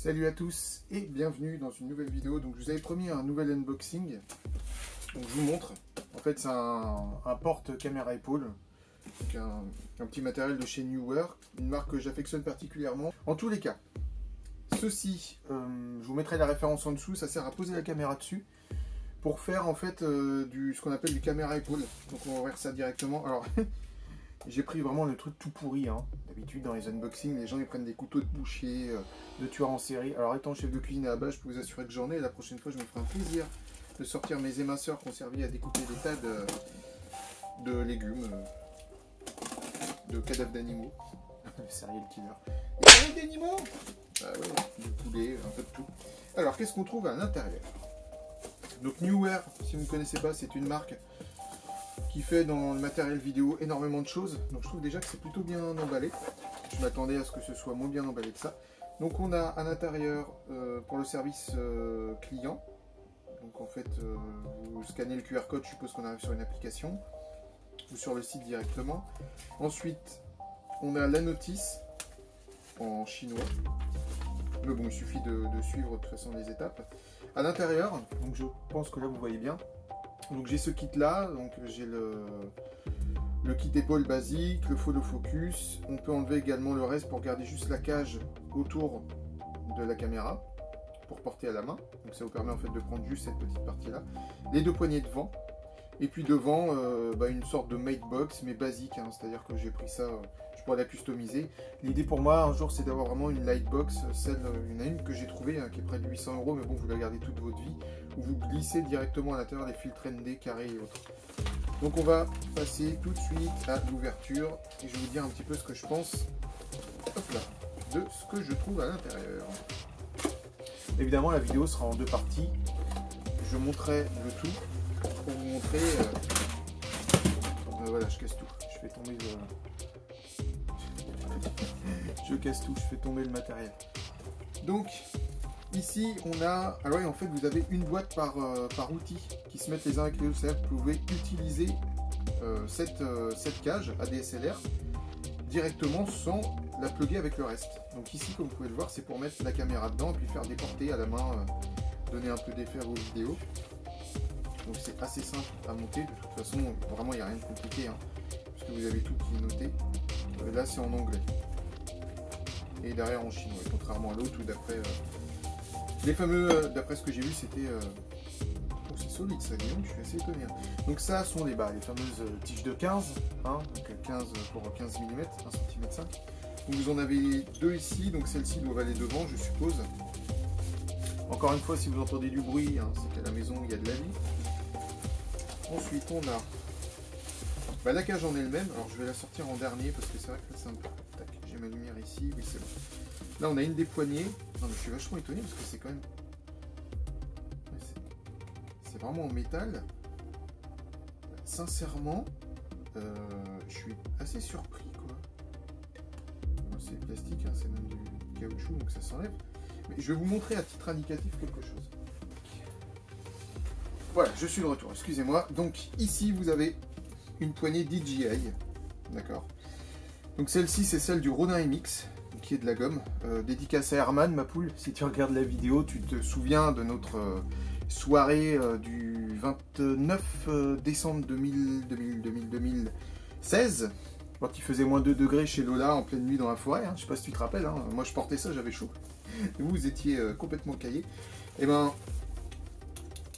Salut à tous et bienvenue dans une nouvelle vidéo. Donc je vous avais promis un nouvel unboxing. Donc je vous montre. En fait c'est un porte caméra épaule. Donc un petit matériel de chez Neewer, une marque que j'affectionne particulièrement. En tous les cas, ceci, je vous mettrai la référence en dessous. Ça sert à poser la caméra dessus pour faire en fait ce qu'on appelle du caméra épaule. Donc on va voir ça directement. Alors j'ai pris vraiment le truc tout pourri, hein. D'habitude dans les unboxings, les gens ils prennent des couteaux de boucher, de tueurs en série. Alors étant chef de cuisine à la base, je peux vous assurer que j'en ai. La prochaine fois, je me ferai un plaisir de sortir mes éminceurs qui ont servi à découper des tas de légumes, de cadavres d'animaux. Le serial killer. Des cadavres d'animaux, du poulet, un peu de tout. Alors qu'est-ce qu'on trouve à l'intérieur? Donc Neewer, si vous ne connaissez pas, c'est une marque qui fait dans le matériel vidéo énormément de choses. Donc je trouve déjà que c'est plutôt bien emballé. Je m'attendais à ce que ce soit moins bien emballé que ça. Donc on a à l'intérieur pour le service client. Donc en fait vous scannez le QR code, je suppose qu'on arrive sur une application ou sur le site directement. Ensuite on a la notice en chinois. Mais bon, il suffit de suivre de toute façon les étapes. À l'intérieur, donc je pense que là vous voyez bien. Donc j'ai ce kit là, donc j'ai le kit épaule basique, le follow focus. On peut enlever également le reste pour garder juste la cage autour de la caméra pour porter à la main. Donc ça vous permet en fait de prendre juste cette petite partie là. Les deux poignées devant. Et puis devant une sorte de mate box mais basique, hein, c'est-à-dire que j'ai pris ça, je pourrais la customiser. L'idée pour moi un jour c'est d'avoir vraiment une light box, il y en a une que j'ai trouvée hein, qui est près de 800 €, mais bon vous la gardez toute votre vie, où vous glissez directement à l'intérieur les filtres ND, carrés et autres. Donc on va passer tout de suite à l'ouverture et je vais vous dire un petit peu ce que je pense de ce que je trouve à l'intérieur. Évidemment la vidéo sera en deux parties, je montrerai le tout. Pour vous montrer, voilà, je casse tout, je fais tomber je casse tout, je fais tomber le matériel. Donc ici on a, alors oui, en fait vous avez une boîte par outil qui se mettent les uns avec les autres, c'est-à-dire que vous pouvez utiliser cette cage ADSLR directement sans la plugger avec le reste. Donc ici comme vous pouvez le voir, c'est pour mettre la caméra dedans et puis faire déporter à la main, donner un peu d'effet à vos vidéos. Donc c'est assez simple à monter, de toute façon vraiment il n'y a rien de compliqué, hein, puisque vous avez tout qui est noté. Là c'est en anglais. Et derrière en chinois, contrairement à l'autre où d'après les fameux, d'après ce que j'ai vu c'était... Oh c'est solide ça, dis donc, je suis assez étonné. Hein. Donc ça sont les fameuses tiges de 15, hein, donc 15 pour 15 mm, 1 cm 5. Donc vous en avez deux ici, donc celle-ci doit aller devant je suppose. Encore une fois si vous entendez du bruit, hein, c'est qu'à la maison il y a de la vie. Ensuite on a la cage en elle-même, alors je vais la sortir en dernier parce que c'est vrai que là c'est un peu... Tac, j'ai ma lumière ici, oui c'est bon. Là on a une des poignées, non mais je suis vachement étonné parce que c'est quand même... C'est vraiment en métal. Sincèrement, je suis assez surpris quoi. Bon, c'est plastique, hein, c'est même du caoutchouc donc ça s'enlève. Mais je vais vous montrer à titre indicatif quelque chose. Voilà, je suis de retour, excusez-moi. Donc ici, vous avez une poignée DJI, d'accord. Donc celle-ci, c'est celle du Ronin MX, qui est de la gomme. Dédicace à Herman, ma poule. Si tu regardes la vidéo, tu te souviens de notre soirée du 29 décembre 2016, quand il faisait moins 2 degrés chez Lola, en pleine nuit dans la forêt. Hein. Je sais pas si tu te rappelles, hein. Moi je portais ça, j'avais chaud. Et vous étiez complètement caillé. Et ben...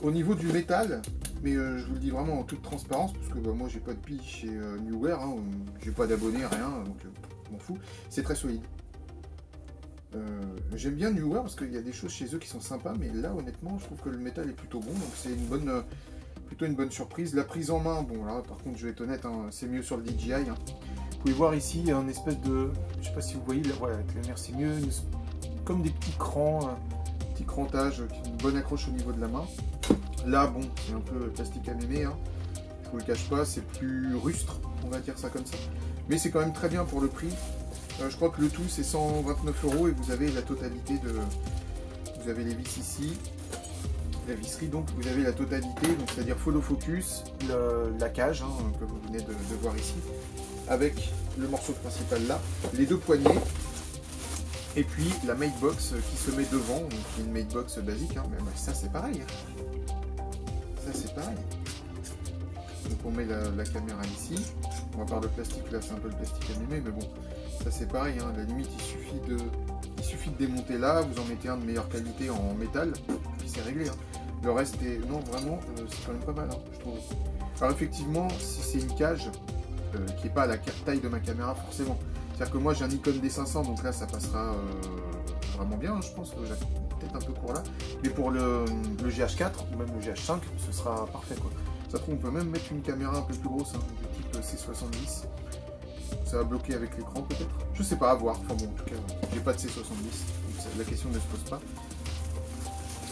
Au niveau du métal, mais je vous le dis vraiment en toute transparence, parce que moi j'ai pas de pige chez Neewer, hein, j'ai pas d'abonnés, rien, donc je m'en fous, c'est très solide. J'aime bien Neewer parce qu'il y a des choses chez eux qui sont sympas, mais là honnêtement je trouve que le métal est plutôt bon, donc c'est plutôt une bonne surprise. La prise en main, bon là par contre je vais être honnête, hein, c'est mieux sur le DJI. Hein. Vous pouvez voir ici un espèce de, je sais pas si vous voyez, là, voilà, avec la lumière c'est mieux, comme des petits crans. Petit crantage, une bonne accroche au niveau de la main. Là, bon, c'est un peu plastique à mémé, hein. Je vous le cache pas, c'est plus rustre, on va dire ça comme ça. Mais c'est quand même très bien pour le prix. Je crois que le tout c'est 129 € et vous avez la totalité de... Vous avez les vis ici, la visserie, donc vous avez la totalité, donc c'est-à-dire follow focus, la cage, hein, que vous venez de voir ici, avec le morceau principal là, les deux poignées. Et puis la matebox qui se met devant, donc qui est une matebox basique, hein, mais ça c'est pareil. Hein. Ça c'est pareil. Donc on met la caméra ici. Bon, à part le plastique, là c'est un peu le plastique animé, mais bon, ça c'est pareil. Hein. À la limite, il suffit de démonter là, vous en mettez un de meilleure qualité en métal, puis c'est réglé. Hein. Le reste est... Non, vraiment, c'est quand même pas mal, hein, je trouve. Alors effectivement, si c'est une cage qui n'est pas à la taille de ma caméra, forcément. C'est-à-dire que moi j'ai un Nikon D500, donc là ça passera vraiment bien, hein, je pense. Peut-être un peu court là. Mais pour le GH4 ou même le GH5, ce sera parfait, quoi. Ça trouve, on peut même mettre une caméra un peu plus grosse, hein, de type C70. Ça va bloquer avec l'écran peut-être. Je sais pas, à voir. Enfin bon, en tout cas, j'ai pas de C70, donc la question ne se pose pas.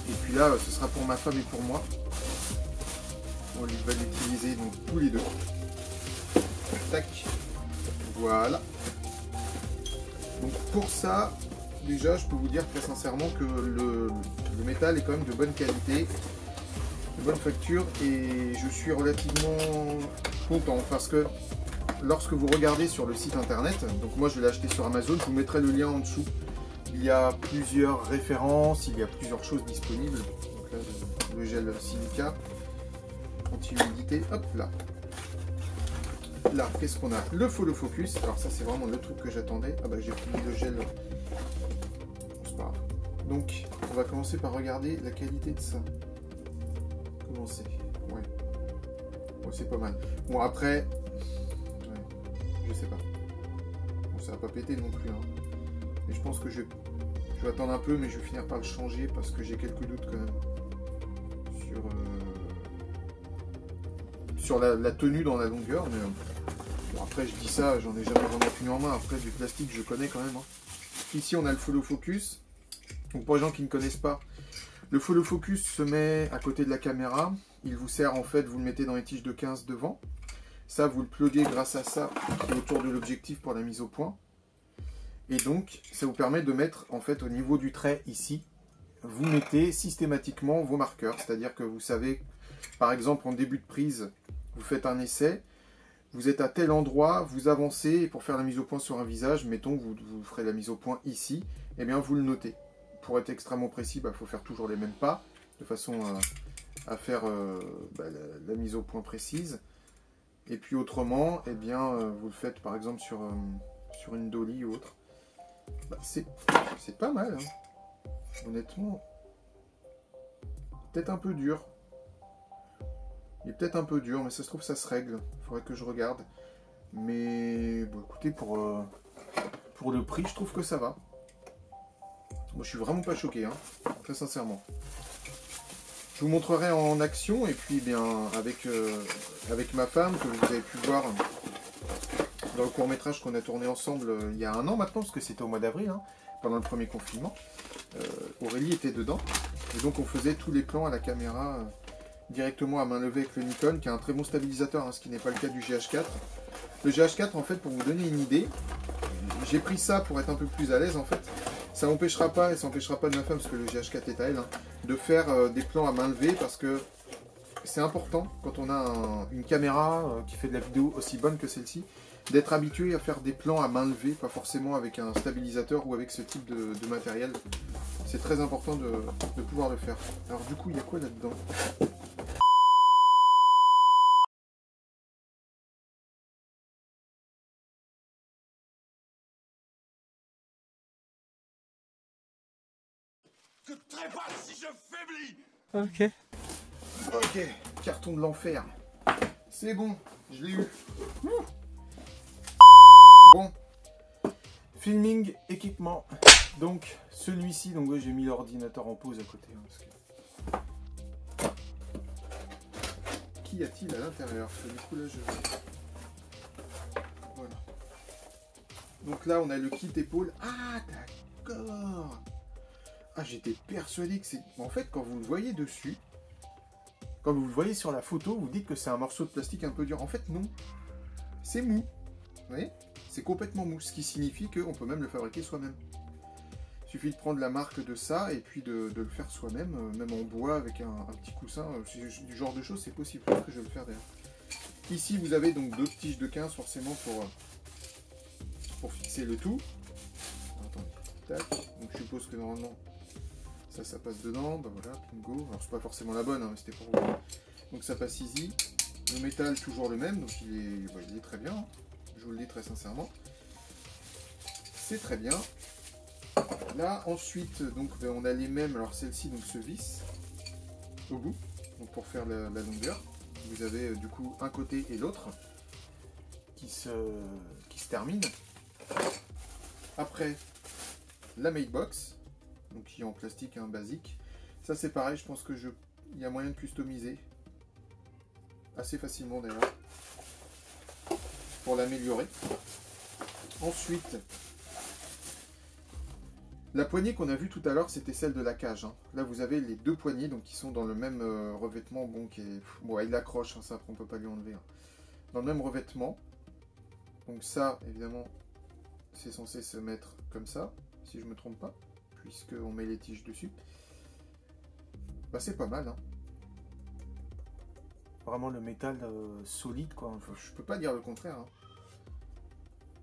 Et puis là, ce sera pour ma femme et pour moi. On va l'utiliser donc tous les deux. Tac. Voilà. Donc pour ça, déjà, je peux vous dire très sincèrement que le métal est quand même de bonne qualité, de bonne facture, et je suis relativement content parce que lorsque vous regardez sur le site internet, donc moi je l'ai acheté sur Amazon, je vous mettrai le lien en dessous. Il y a plusieurs références, il y a plusieurs choses disponibles. Donc là, le gel silica, anti-humidité, hop là. Là, qu'est-ce qu'on a? Le follow focus. Alors ça, c'est vraiment le truc que j'attendais. Ah bah j'ai pris le gel. C'est pas grave. Donc, on va commencer par regarder la qualité de ça. Comment c'est? Ouais. Bon, c'est pas mal. Bon, après, ouais, je sais pas. Bon, ça va pas péter non plus. Hein. Mais je pense que je vais attendre un peu, mais je vais finir par le changer parce que j'ai quelques doutes quand même sur la tenue dans la longueur. Mais bon, après, je dis ça, j'en ai jamais vraiment tenu en main. Après, du plastique, je connais quand même. Hein. Ici, on a le follow focus. Donc, pour les gens qui ne connaissent pas, le follow focus se met à côté de la caméra. Il vous sert, en fait, vous le mettez dans les tiges de 15 devant. Ça, vous le pluguez grâce à ça autour de l'objectif pour la mise au point. Et donc, ça vous permet de mettre, en fait, au niveau du trait, ici, vous mettez systématiquement vos marqueurs. C'est-à-dire que vous savez, par exemple, en début de prise, vous faites un essai, vous êtes à tel endroit, vous avancez, et pour faire la mise au point sur un visage, mettons, vous ferez la mise au point ici, et bien, vous le notez. Pour être extrêmement précis, il faut faire toujours les mêmes pas, de façon à faire la mise au point précise. Et puis autrement, eh bien, vous le faites, par exemple, sur une dolly ou autre. C'est pas mal, hein. Honnêtement. Peut-être un peu dur. Il est peut-être un peu dur, mais ça se trouve ça se règle. Il faudrait que je regarde. Mais bon, écoutez, pour le prix, je trouve que ça va. Moi, je suis vraiment pas choqué, hein, très sincèrement. Je vous montrerai en action, et puis bien avec ma femme, que vous avez pu voir dans le court-métrage qu'on a tourné ensemble il y a un an maintenant, parce que c'était au mois d'avril, hein, pendant le premier confinement. Aurélie était dedans, et donc on faisait tous les plans à la caméra directement à main levée avec le Nikon, qui a un très bon stabilisateur, hein, ce qui n'est pas le cas du GH4. Le GH4, en fait, pour vous donner une idée, j'ai pris ça pour être un peu plus à l'aise, en fait. Ça n'empêchera pas, et ça n'empêchera pas de ma femme, parce que le GH4 est à elle, hein, de faire des plans à main levée, parce que c'est important, quand on a une caméra qui fait de la vidéo aussi bonne que celle-ci, d'être habitué à faire des plans à main levée, pas forcément avec un stabilisateur ou avec ce type de matériel. C'est très important de pouvoir le faire. Alors du coup, il y a quoi là-dedans ? Que trépasse si je faiblis. Ok. Ok, carton de l'enfer. C'est bon, je l'ai eu. Bon. Filming, équipement. Donc, celui-ci, donc ouais, j'ai mis l'ordinateur en pause à côté. Hein, parce que... Qu'y a-t-il à l'intérieur? Du coup, là, voilà. Donc là, on a le kit épaule. Ah, d'accord. Ah, j'étais persuadé que c'est... En fait, quand vous le voyez dessus, quand vous le voyez sur la photo, vous dites que c'est un morceau de plastique un peu dur. En fait, non. C'est mou. Vous voyez? C'est complètement mou. Ce qui signifie qu'on peut même le fabriquer soi-même. Il suffit de prendre la marque de ça et puis de le faire soi-même, même en bois avec un petit coussin. Du genre de choses, c'est possible. Je pense que je vais le faire d'ailleurs. Ici, vous avez donc d'autres tiges de 15 forcément pour fixer le tout. Attendez. Tac. Donc je suppose que normalement ça passe dedans. Bah voilà, bingo. Alors c'est pas forcément la bonne, hein, mais c'était pour vous. Donc ça passe easy. Le métal toujours le même, donc il est très bien. Hein. Je vous le dis très sincèrement. C'est très bien. Là ensuite, donc on a les mêmes. Alors celle-ci donc se visse au bout, donc pour faire la longueur. Vous avez du coup un côté et l'autre qui se termine. Après la Matebox, donc qui est en plastique hein, basique. Ça c'est pareil, je pense que il y a moyen de customiser assez facilement d'ailleurs pour l'améliorer. Ensuite, la poignée qu'on a vue tout à l'heure, c'était celle de la cage. Hein. Là, vous avez les deux poignées donc qui sont dans le même revêtement. Bon, il accroche, hein, ça, après on peut pas lui enlever. Hein. Dans le même revêtement. Donc ça, évidemment, c'est censé se mettre comme ça, si je me trompe pas, puisqu'on met les tiges dessus. Bah, c'est pas mal. Hein. Vraiment le métal solide, quoi. Enfin, je peux pas dire le contraire. Hein.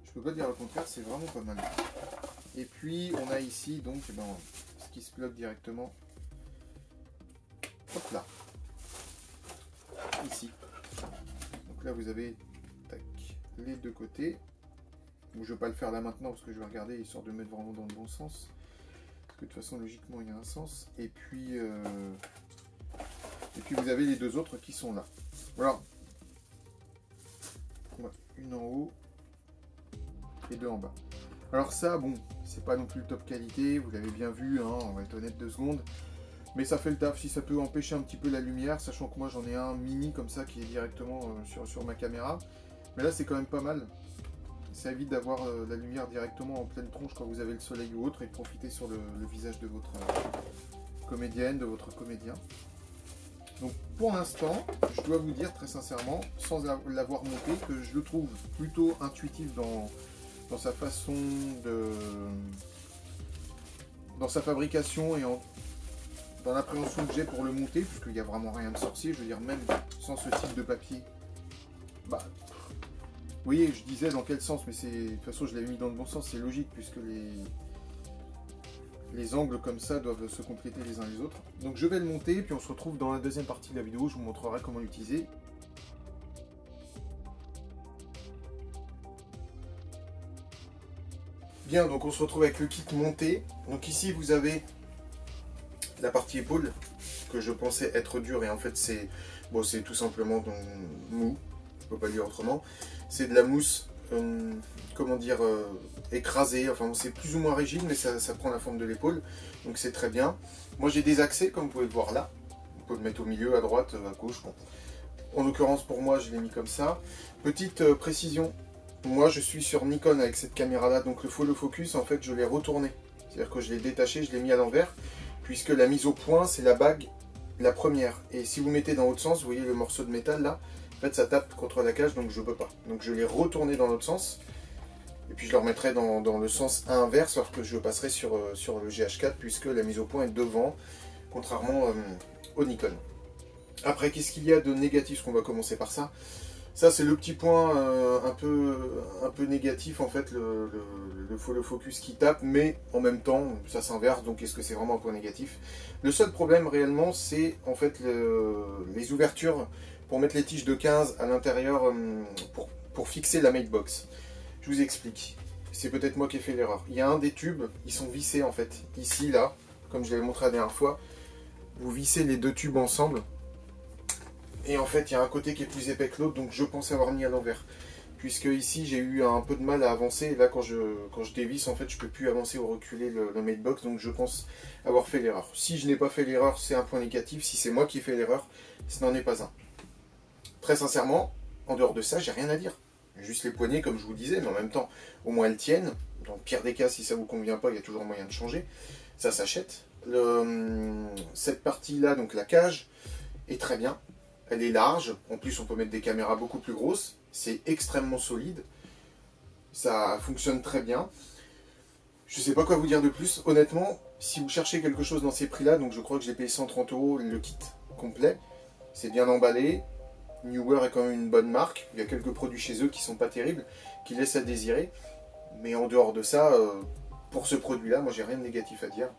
Je peux pas dire le contraire, c'est vraiment pas mal. Et puis on a ici donc ce qui se plug directement. Hop là. Ici. Donc là vous avez tac, les deux côtés. Donc, je ne vais pas le faire là maintenant parce que je vais regarder histoire de mettre vraiment dans le bon sens. Parce que de toute façon logiquement il y a un sens. Et puis vous avez les deux autres qui sont là. Voilà. Une en haut et deux en bas. Alors ça, bon, c'est pas non plus le top qualité, vous l'avez bien vu, hein, on va être honnête 2 secondes. Mais ça fait le taf, si ça peut empêcher un petit peu la lumière, sachant que moi j'en ai un mini comme ça qui est directement sur ma caméra. Mais là c'est quand même pas mal. Ça évite d'avoir la lumière directement en pleine tronche quand vous avez le soleil ou autre et de profiter sur le visage de votre comédienne, de votre comédien. Donc pour l'instant, je dois vous dire très sincèrement, sans l'avoir monté, que je le trouve plutôt intuitif dans sa façon dans sa fabrication et dans l'appréhension que j'ai pour le monter, puisqu'il n'y a vraiment rien de sorcier. Je veux dire, même sans ce type de papier, bah, vous voyez, je disais dans quel sens, mais de toute façon je l'avais mis dans le bon sens, c'est logique, puisque les angles comme ça doivent se compléter les uns les autres. Donc je vais le monter, puis on se retrouve dans la deuxième partie de la vidéo, je vous montrerai comment l'utiliser. Bien, donc on se retrouve avec le kit monté. Donc ici vous avez la partie épaule que je pensais être dure et en fait c'est tout simplement mou, je peux pas le dire autrement. C'est de la mousse, comment dire, écrasée, enfin c'est plus ou moins rigide mais ça prend la forme de l'épaule, donc c'est très bien. Moi j'ai des accès comme vous pouvez le voir là, vous pouvez le mettre au milieu, à droite, à gauche. Bon. En l'occurrence pour moi je l'ai mis comme ça. Petite précision. Moi je suis sur Nikon avec cette caméra là, donc le follow focus en fait je l'ai retourné, c'est à dire que je l'ai détaché, je l'ai mis à l'envers, puisque la mise au point c'est la bague, la première, et si vous mettez dans l'autre sens, vous voyez le morceau de métal là, en fait ça tape contre la cage donc je peux pas, donc je l'ai retourné dans l'autre sens, et puis je le remettrai dans le sens inverse lorsque je passerai sur le GH4, puisque la mise au point est devant, contrairement au Nikon. Après qu'est-ce qu'il y a de négatif, parce qu'on va commencer par ça. Ça c'est le petit point un peu négatif en fait, le follow focus qui tape, mais en même temps ça s'inverse, donc est-ce que c'est vraiment un point négatif? Le seul problème réellement c'est en fait les ouvertures pour mettre les tiges de 15 à l'intérieur pour fixer la Matebox. Je vous explique, c'est peut-être moi qui ai fait l'erreur. Il y a un des tubes, ils sont vissés en fait, ici là, comme je l'avais montré la dernière fois, vous vissez les deux tubes ensemble. Et en fait, il y a un côté qui est plus épais que l'autre, donc je pense avoir mis à l'envers. Puisque ici, j'ai eu un peu de mal à avancer. Et là, quand je dévisse, en fait, je ne peux plus avancer ou reculer le Matebox. Donc je pense avoir fait l'erreur. Si je n'ai pas fait l'erreur, c'est un point négatif. Si c'est moi qui ai fait l'erreur, ce n'en est pas un. Très sincèrement, en dehors de ça, j'ai rien à dire. Juste les poignées, comme je vous disais, mais en même temps, au moins elles tiennent. Dans le pire des cas, si ça ne vous convient pas, il y a toujours moyen de changer. Ça s'achète. Cette partie-là, donc la cage, est très bien. Elle est large, en plus on peut mettre des caméras beaucoup plus grosses, c'est extrêmement solide, ça fonctionne très bien. Je ne sais pas quoi vous dire de plus, honnêtement, si vous cherchez quelque chose dans ces prix-là, donc je crois que j'ai payé 130 € le kit complet, c'est bien emballé, Neewer est quand même une bonne marque, il y a quelques produits chez eux qui sont pas terribles, qui laissent à désirer, mais en dehors de ça, pour ce produit-là, moi j'ai rien de négatif à dire.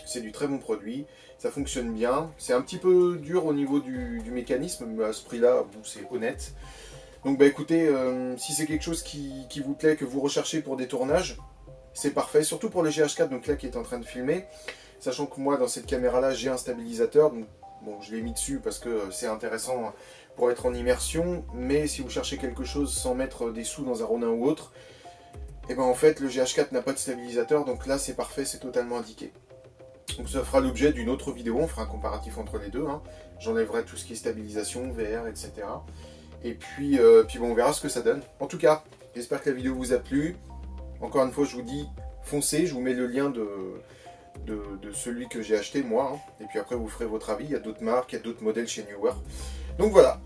C'est du très bon produit, ça fonctionne bien. C'est un petit peu dur au niveau du mécanisme, mais à ce prix-là, bon, c'est honnête. Donc bah écoutez, si c'est quelque chose qui vous plaît, que vous recherchez pour des tournages, c'est parfait. Surtout pour le GH4, donc là qui est en train de filmer. Sachant que moi dans cette caméra-là, j'ai un stabilisateur. Donc bon, je l'ai mis dessus parce que c'est intéressant pour être en immersion. Mais si vous cherchez quelque chose sans mettre des sous dans un Ronin ou autre, et ben en fait le GH4 n'a pas de stabilisateur. Donc là c'est parfait, c'est totalement indiqué. Donc ça fera l'objet d'une autre vidéo, on fera un comparatif entre les deux. Hein. J'enlèverai tout ce qui est stabilisation, VR, etc. Et puis bon, on verra ce que ça donne. En tout cas, j'espère que la vidéo vous a plu. Encore une fois, je vous dis, foncez, je vous mets le lien de celui que j'ai acheté moi. Hein. Et puis après, vous ferez votre avis. Il y a d'autres marques, il y a d'autres modèles chez Neewer. Donc voilà.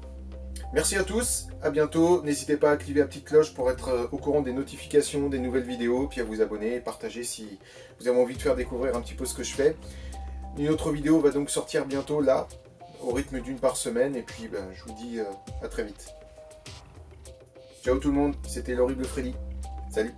Merci à tous, à bientôt. N'hésitez pas à activer la petite cloche pour être au courant des notifications, des nouvelles vidéos, puis à vous abonner et partager si vous avez envie de faire découvrir un petit peu ce que je fais. Une autre vidéo va donc sortir bientôt là, au rythme d'une par semaine, et puis ben, je vous dis à très vite. Ciao tout le monde, c'était l'horrible Freddy. Salut.